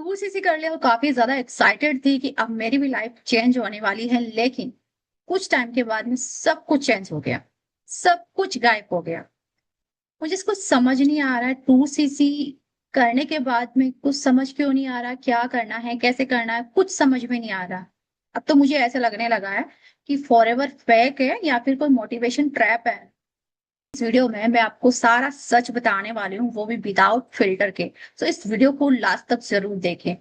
Tour CC कर लिया और काफी ज्यादा एक्साइटेड थी कि अब मेरी भी लाइफ चेंज होने वाली है, लेकिन कुछ टाइम के बाद में सब कुछ चेंज हो गया। सब कुछ गायब हो गया। मुझे इसको समझ नहीं आ रहा है। टूर सीसी करने के बाद में कुछ समझ क्यों नहीं आ रहा, क्या करना है, कैसे करना है, कुछ समझ में नहीं आ रहा। अब तो मुझे ऐसा लगने लगा है कि फॉरएवर फेक है या फिर कोई मोटिवेशन ट्रैप है। इस वीडियो में मैं आपको सारा सच बताने वाली हूँ, वो भी विदाउट फिल्टर के। तो इस वीडियो को लास्ट तक जरूर देखें।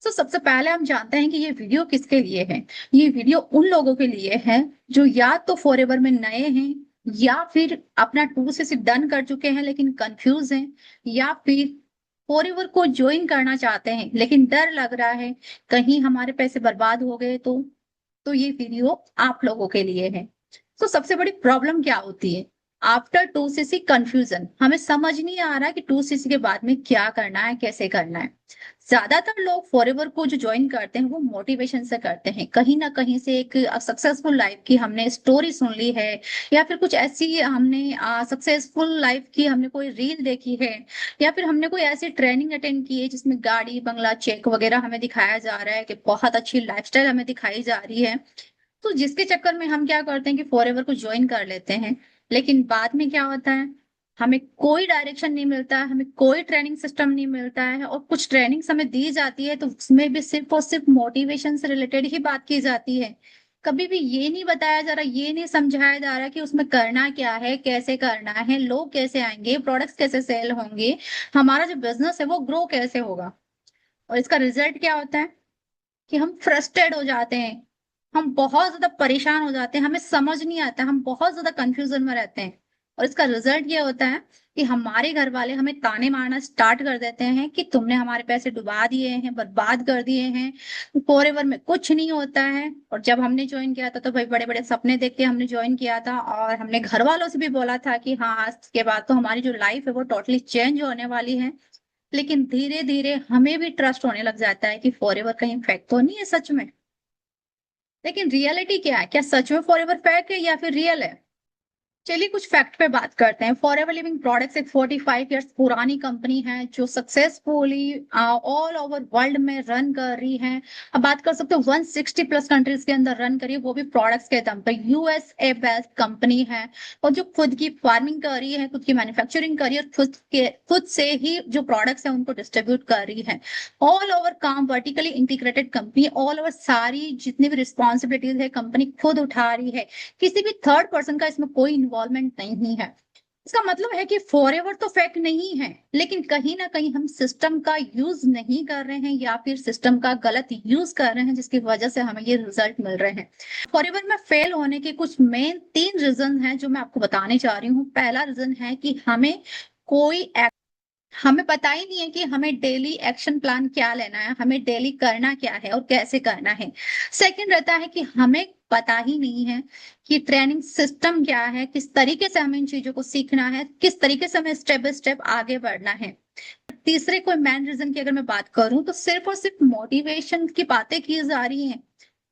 तो सबसे पहले हम जानते हैं कि ये वीडियो किसके लिए है। ये वीडियो उन लोगों के लिए है जो या तो फॉरएवर में नए हैं, या फिर अपना टूर से डन कर चुके हैं लेकिन कंफ्यूज हैं, या फिर फॉरएवर को ज्वाइन करना चाहते हैं लेकिन डर लग रहा है कहीं हमारे पैसे बर्बाद हो गए तो ये वीडियो आप लोगों के लिए है। तो सबसे बड़ी प्रॉब्लम क्या होती है? After two CC confusion. हमें समझ नहीं आ रहा कि टू सीसी के बाद में क्या करना है, कैसे करना है। ज्यादातर लोग फॉरएवर को जो ज्वाइन करते हैं वो मोटिवेशन से करते हैं, कहीं ना कहीं से एक सक्सेसफुल लाइफ की हमने स्टोरी सुन ली है, या फिर कुछ ऐसी हमने सक्सेसफुल लाइफ की हमने कोई रील देखी है, या फिर हमने कोई ऐसी ट्रेनिंग अटेंड की है जिसमें गाड़ी बंगला चेक वगैरह हमें दिखाया जा रहा है कि बहुत अच्छी लाइफस्टाइल हमें दिखाई जा रही है। तो जिसके चक्कर में हम क्या करते हैं कि फॉरएवर को ज्वाइन कर लेते हैं। लेकिन बाद में क्या होता है, हमें कोई डायरेक्शन नहीं मिलता, हमें कोई ट्रेनिंग सिस्टम नहीं मिलता है, और कुछ ट्रेनिंग्स हमें दी जाती है तो उसमें भी सिर्फ और सिर्फ मोटिवेशन से रिलेटेड ही बात की जाती है। कभी भी ये नहीं बताया जा रहा, ये नहीं समझाया जा रहा कि उसमें करना क्या है, कैसे करना है, लोग कैसे आएंगे, प्रोडक्ट्स कैसे सेल होंगे, हमारा जो बिजनेस है वो ग्रो कैसे होगा। और इसका रिजल्ट क्या होता है कि हम फ्रस्ट्रेट हो जाते हैं, हम बहुत ज्यादा परेशान हो जाते हैं, हमें समझ नहीं आता, हम बहुत ज्यादा कंफ्यूजन में रहते हैं। और इसका रिजल्ट ये होता है कि हमारे घर वाले हमें ताने मारना स्टार्ट कर देते हैं कि तुमने हमारे पैसे डुबा दिए हैं, बर्बाद कर दिए हैं, फॉरएवर में कुछ नहीं होता है। और जब हमने ज्वाइन किया था तो भाई बड़े बड़े सपने देख के हमने ज्वाइन किया था, और हमने घर वालों से भी बोला था कि हाँ आज के बाद तो हमारी जो लाइफ है वो टोटली चेंज होने वाली है। लेकिन धीरे धीरे हमें भी ट्रस्ट होने लग जाता है कि फॉरएवर कहीं फेक तो नहीं है सच में। लेकिन रियलिटी क्या है? क्या सच में फॉरएवर फेक है या फिर रियल है? चलिए कुछ फैक्ट पे बात करते हैं। फॉरएवर लिविंग प्रोडक्ट्स एक 45 इयर्स पुरानी कंपनी है जो सक्सेसफुली ऑल ओवर वर्ल्ड में रन कर रही है। अब बात कर सकते हो 160 प्लस कंट्रीज के अंदर रन करी है, वो भी प्रोडक्ट्स के दम पे। यूएसए बेस्ड कंपनी है, और जो खुद की फार्मिंग कर रही है, खुद की मैन्युफैक्चरिंग कर रही है, और खुद से ही जो प्रोडक्ट्स है उनको डिस्ट्रीब्यूट कर रही है। ऑल ओवर काम vertically integrated company, all over सारी जितनी भी रिस्पॉन्सिबिलिटीज है कंपनी खुद उठा रही है। किसी भी थर्ड पर्सन का इसमें कोई इन्वॉल्वमेंट नहीं है। इसका मतलब है कि फॉरएवर तो फेक नहीं है, लेकिन कहीं ना कहीं हम सिस्टम का यूज नहीं कर रहे हैं, या फिर सिस्टम का गलत यूज कर रहे हैं, जिसकी वजह से हमें ये रिजल्ट मिल रहे हैं। फॉरएवर में फेल होने के कुछ मेन 3 रीजन हैं जो मैं आपको बताने जा रही हूँ। पहला रीजन है कि कोई हमें पता ही नहीं है कि हमें डेली एक्शन प्लान क्या लेना है, हमें डेली करना क्या है और कैसे करना है। सेकंड रहता है कि हमें पता ही नहीं है कि ट्रेनिंग सिस्टम क्या है, किस तरीके से हमें इन चीजों को सीखना है, किस तरीके से हमें स्टेप बाय स्टेप आगे बढ़ना है। तीसरे कोई मैन रीजन की अगर मैं बात करूं तो सिर्फ और सिर्फ मोटिवेशन की बातें की जा रही हैं।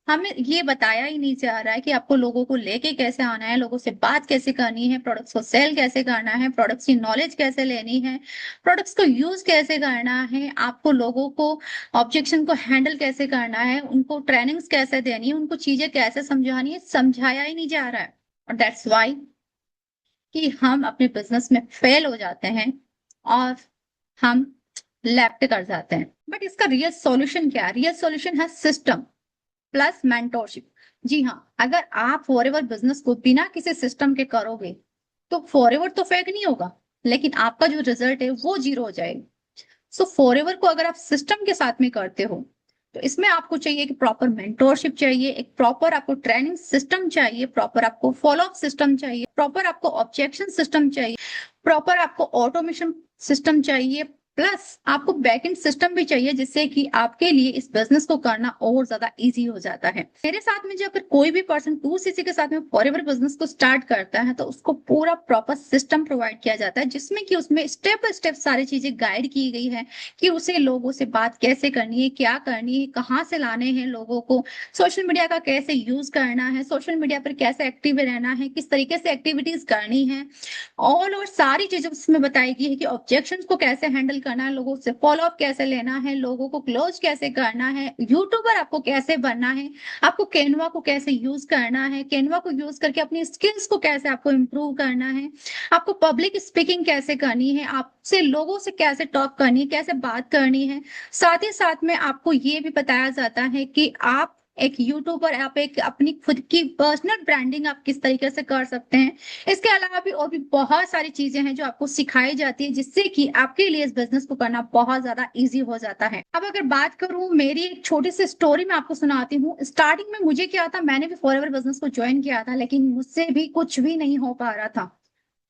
हमें ये बताया ही नहीं जा रहा है कि आपको लोगों को लेके कैसे आना है, लोगों से बात कैसे करनी है, प्रोडक्ट्स को सेल कैसे करना है, प्रोडक्ट्स की नॉलेज कैसे लेनी है, प्रोडक्ट्स को यूज कैसे करना है, आपको लोगों को ऑब्जेक्शन को हैंडल कैसे करना है, उनको ट्रेनिंग्स कैसे देनी है, उनको चीजें कैसे समझानी है, समझाया ही नहीं जा रहा है। और दैट्स वाई कि हम अपने बिजनेस में फेल हो जाते हैं और हम लेफ्ट कर जाते हैं। बट इसका रियल सॉल्यूशन क्या है? रियल सॉल्यूशन है सिस्टम प्लस मेंटोरशिप। जी हाँ, अगर आप फॉरएवर बिजनेस को बिना किसी सिस्टम के करोगे तो फॉरएवर तो फेक नहीं होगा, लेकिन आपका जो रिजल्ट है वो जीरो हो जाएगा। सो फॉरएवर को अगर आप सिस्टम के साथ में करते हो तो इसमें आपको चाहिए कि प्रॉपर मेंटोरशिप चाहिए, एक प्रॉपर आपको ट्रेनिंग सिस्टम चाहिए, प्रॉपर आपको फॉलो अप सिस्टम चाहिए, प्रॉपर आपको ऑब्जेक्शन सिस्टम चाहिए, प्रॉपर आपको ऑटोमेशन सिस्टम चाहिए, प्लस आपको बैकएंड सिस्टम भी चाहिए, जिससे कि आपके लिए इस बिजनेस को करना और ज्यादा इजी हो जाता है। मेरे साथ में जो अगर कोई भी पर्सन 2cc के साथ में फॉरएवर बिजनेस को स्टार्ट करता है तो उसको पूरा प्रॉपर सिस्टम प्रोवाइड किया जाता है, जिसमें कि उसमें स्टेप बाय स्टेप सारी चीजें गाइड की गई है कि उसे लोगों से बात कैसे करनी है, क्या करनी है, कहाँ से लाने हैं लोगों को, सोशल मीडिया का कैसे यूज करना है, सोशल मीडिया पर कैसे एक्टिव रहना है, किस तरीके से एक्टिविटीज करनी है। ऑल और सारी चीजें उसमें बताई गई है कि ऑब्जेक्शंस को कैसे हैंडल करना है, लोगों से फॉलो अप कैसे लेना है, लोगों को क्लोज कैसे करना है, यूट्यूबर आपको कैसे बनना है, आपको कैनवा को कैसे यूज करना है, कैनवा को यूज करके अपनी स्किल्स को कैसे आपको इम्प्रूव करना है, आपको पब्लिक स्पीकिंग कैसे करनी है, आपसे लोगों से कैसे टॉक करनी है, कैसे बात करनी है। साथ ही साथ में आपको ये भी बताया जाता है कि आप एक यूट्यूबर, आप एक अपनी खुद की पर्सनल ब्रांडिंग आप किस तरीके से कर सकते हैं। इसके अलावा भी और भी बहुत सारी चीजें हैं जो आपको सिखाई जाती है, जिससे कि आपके लिए इस बिजनेस को करना बहुत ज्यादा इजी हो जाता है। अब अगर बात करूं मेरी एक छोटी सी स्टोरी मैं आपको सुनाती हूँ। स्टार्टिंग में मुझे क्या था, मैंने भी फॉरएवर बिजनेस को ज्वाइन किया था, लेकिन मुझसे भी कुछ भी नहीं हो पा रहा था,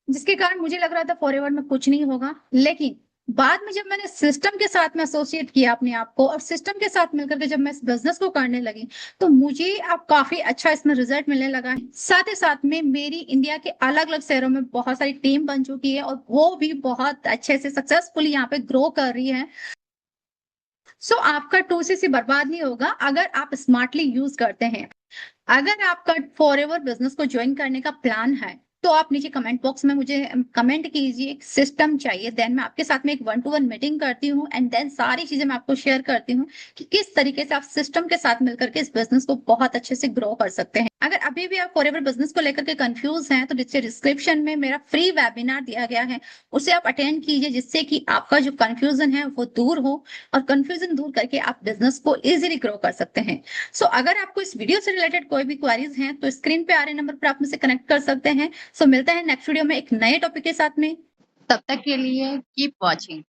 जिसके कारण मुझे लग रहा था फॉरएवर में कुछ नहीं होगा। लेकिन बाद में जब मैंने सिस्टम के साथ में एसोसिएट किया अपने आप को और सिस्टम के साथ मिलकर के जब मैं इस बिजनेस को करने लगी, तो मुझे अब काफी अच्छा इसमें रिजल्ट मिलने लगा है। साथ ही साथ में मेरी इंडिया के अलग अलग शहरों में बहुत सारी टीम बन चुकी है और वो भी बहुत अच्छे से सक्सेसफुली यहाँ पे ग्रो कर रही है। सो आपका 2CC बर्बाद नहीं होगा अगर आप स्मार्टली यूज करते हैं। अगर आपका फॉरएवर बिजनेस को ज्वाइन करने का प्लान है, तो आप नीचे कमेंट बॉक्स में मुझे कमेंट कीजिए, एक सिस्टम चाहिए, देन मैं आपके साथ में एक 1-to-1 मीटिंग करती हूँ एंड देन सारी चीजें मैं आपको शेयर करती हूँ कि किस तरीके से आप सिस्टम के साथ मिलकर के इस बिजनेस को बहुत अच्छे से ग्रो कर सकते हैं। अगर अभी भी आप फॉरएवर बिजनेस को लेकर के कंफ्यूज हैं, तो नीचे डिस्क्रिप्शन में मेरा फ्री वेबिनार दिया गया है, उसे आप अटेंड कीजिए, जिससे कि आपका जो कंफ्यूजन है वो दूर हो और कंफ्यूजन दूर करके आप बिजनेस को इजीली ग्रो कर सकते हैं। अगर आपको इस वीडियो से रिलेटेड कोई भी क्वारीज हैं, तो स्क्रीन पे आ रहे नंबर पर आप मुझसे कनेक्ट कर सकते हैं। मिलते हैं नेक्स्ट वीडियो में एक नए टॉपिक के साथ में। तब तक के लिए कीप वॉचिंग।